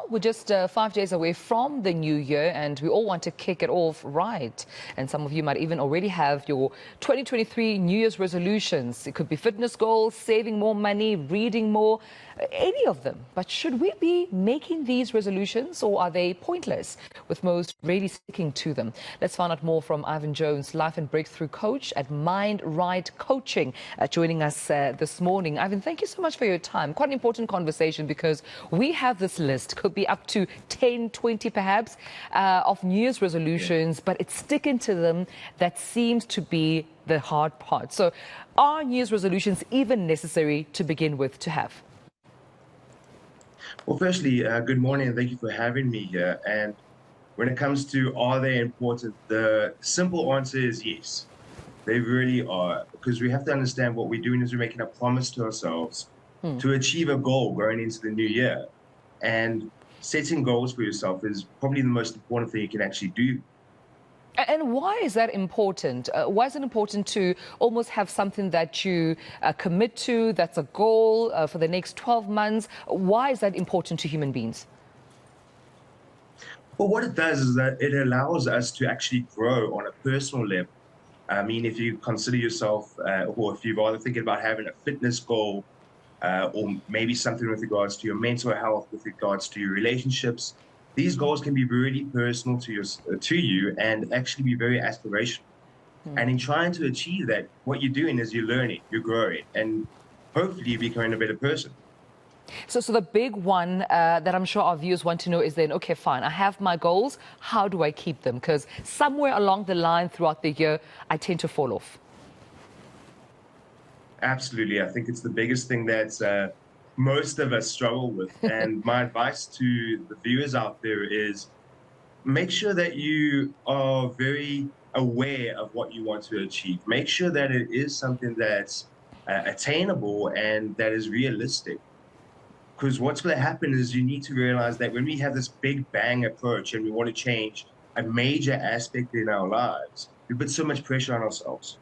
Well, we're just 5 days away from the new year and we all want to kick it off right. And some of you might even already have your 2023 New Year's resolutions. It could be fitness goals, saving more money, reading more, any of them. But should we be making these resolutions or are they pointless, with most really sticking to them? Let's find out more from Ivan Jones, Life and Breakthrough Coach at Mind Right Coaching, joining us this morning. Ivan, thank you so much for your time. Quite an important conversation because we have this list, could be up to 10, 20 perhaps, of New Year's resolutions, but it's sticking to them that seems to be the hard part. So are New Year's resolutions even necessary to begin with to have? Well, firstly, good morning and thank you for having me here. And when it comes to are they important, the simple answer is yes. They really are, because we have to understand what we're doing is we're making a promise to ourselves to achieve a goal going into the new year. And setting goals for yourself is probably the most important thing you can actually do. And why is that important? Why is it important to almost have something that you commit to, that's a goal for the next 12 months? Why is that important to human beings? Well, what it does is that it allows us to actually grow on a personal level. I mean, if you consider yourself, or if you're rather thinking about having a fitness goal, or maybe something with regards to your mental health, with regards to your relationships, these goals can be really personal to you and actually be very aspirational. And in trying to achieve that, what you're doing is you're learning, you're growing, and hopefully you're becoming a better person. So the big one that I'm sure our viewers want to know is then, okay, fine, I have my goals. How do I keep them? Because somewhere along the line throughout the year, I tend to fall off. Absolutely. I think it's the biggest thing that most of us struggle with. And my advice to the viewers out there is make sure that you are very aware of what you want to achieve. Make sure that it is something that's attainable and that is realistic. Because what's going to happen is you need to realize that when we have this big bang approach and we want to change a major aspect in our lives, we put so much pressure on ourselves.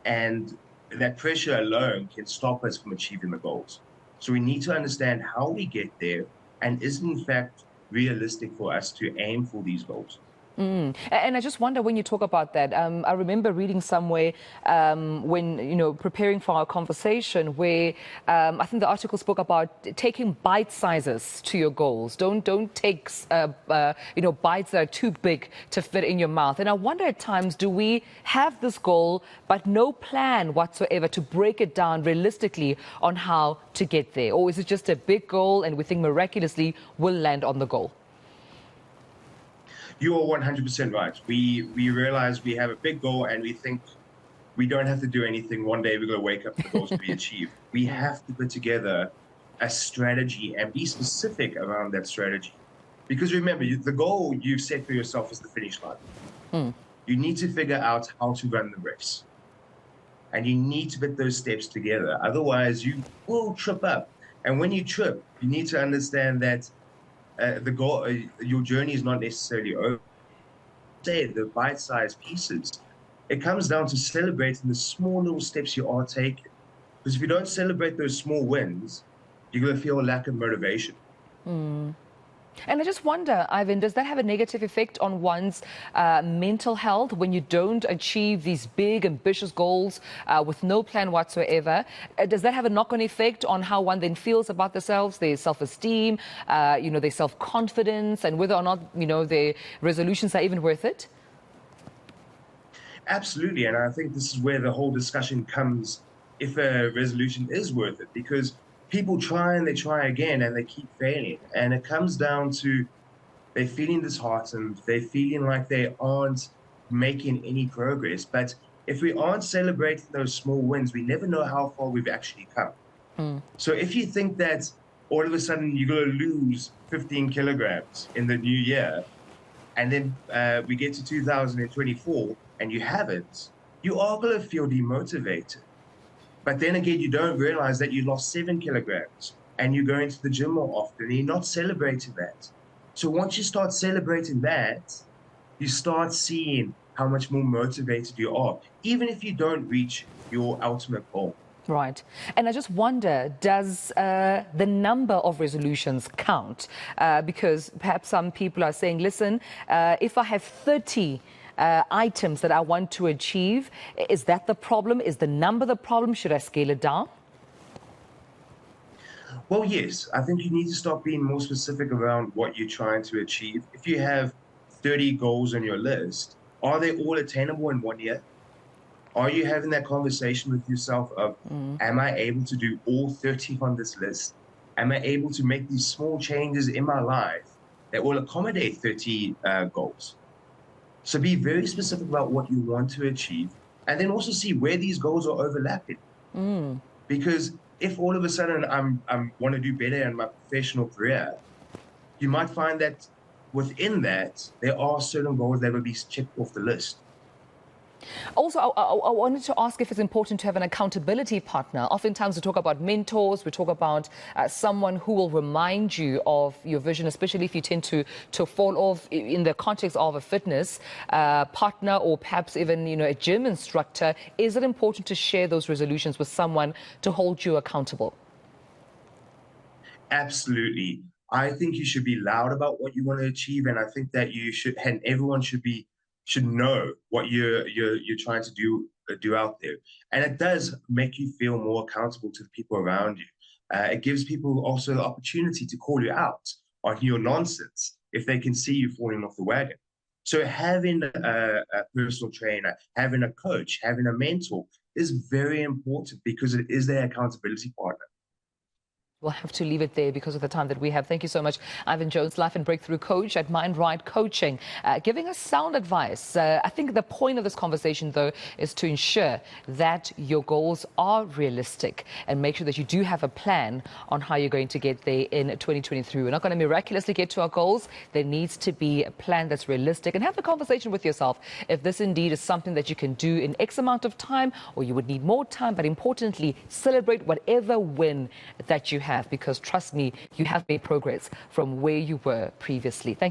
And that pressure alone can stop us from achieving the goals. So we need to understand how we get there and is it in fact realistic for us to aim for these goals. And I just wonder, when you talk about that, I remember reading somewhere when, preparing for our conversation where I think the article spoke about taking bite sizes to your goals. Don't take, bites that are too big to fit in your mouth. And I wonder at times, do we have this goal, but no plan whatsoever to break it down realistically on how to get there? Or is it just a big goal and we think miraculously we'll land on the goal? You are 100% right. We realize we have a big goal and we think we don't have to do anything. One day we're going to wake up and the goals to be achieved. We have to put together a strategy and be specific around that strategy. Because remember, the goal you've set for yourself is the finish line. You need to figure out how to run the race. And you need to put those steps together. Otherwise, you will trip up. And when you trip, you need to understand that the goal, your journey is not necessarily over. Say the bite-sized pieces. It comes down to celebrating the small little steps you are taking. Because if you don't celebrate those small wins, you're going to feel a lack of motivation. And I just wonder, Ivan, does that have a negative effect on one's mental health when you don't achieve these big, ambitious goals with no plan whatsoever? Does that have a knock-on effect on how one then feels about themselves, their self-esteem, their self-confidence, and whether or not, their resolutions are even worth it? Absolutely. And I think this is where the whole discussion comes, if a resolution is worth it, because people try and they try again and they keep failing. And it comes down to they're feeling disheartened. They're feeling like they aren't making any progress. But if we aren't celebrating those small wins, we never know how far we've actually come. So if you think that all of a sudden you're going to lose 15 kilograms in the new year, and then we get to 2024 and you haven't, you are going to feel demotivated. But then again, you don't realize that you lost 7 kilograms and you're going to the gym more often and you're not celebrating that. So once you start celebrating that, you start seeing how much more motivated you are, even if you don't reach your ultimate goal. Right. And I just wonder, does the number of resolutions count? Because perhaps some people are saying, listen, if I have 30 items that I want to achieve, is that the problem? Is the number the problem? Should I scale it down? Well, yes, I think you need to start being more specific around what you're trying to achieve. If you have 30 goals on your list, are they all attainable in 1 year? Are you having that conversation with yourself of, am I able to do all 30 on this list? Am I able to make these small changes in my life that will accommodate 30 goals? So be very specific about what you want to achieve, and then also see where these goals are overlapping. Because if all of a sudden I'm want to do better in my professional career, you might find that within that there are certain goals that will be checked off the list. Also, I wanted to ask if it's important to have an accountability partner. Oftentimes we talk about mentors, we talk about someone who will remind you of your vision, especially if you tend to fall off in the context of a fitness partner or perhaps even, a gym instructor. Is it important to share those resolutions with someone to hold you accountable? Absolutely. I think you should be loud about what you want to achieve, and I think that and everyone should know what you're trying to do out there. And it does make you feel more accountable to the people around you. It gives people also the opportunity to call you out on your nonsense if they can see you falling off the wagon. So having a personal trainer, having a coach, having a mentor is very important because it is their accountability partner. We'll have to leave it there because of the time that we have. Thank you so much, Ivan Jones, Life and Breakthrough Coach at Mind Right Coaching, giving us sound advice. I think the point of this conversation, though, is to ensure that your goals are realistic and make sure that you do have a plan on how you're going to get there in 2023. We're not going to miraculously get to our goals. There needs to be a plan that's realistic, and have a conversation with yourself if this indeed is something that you can do in X amount of time, or you would need more time. But importantly, celebrate whatever win that you have, because trust me, you have made progress from where you were previously. Thank you.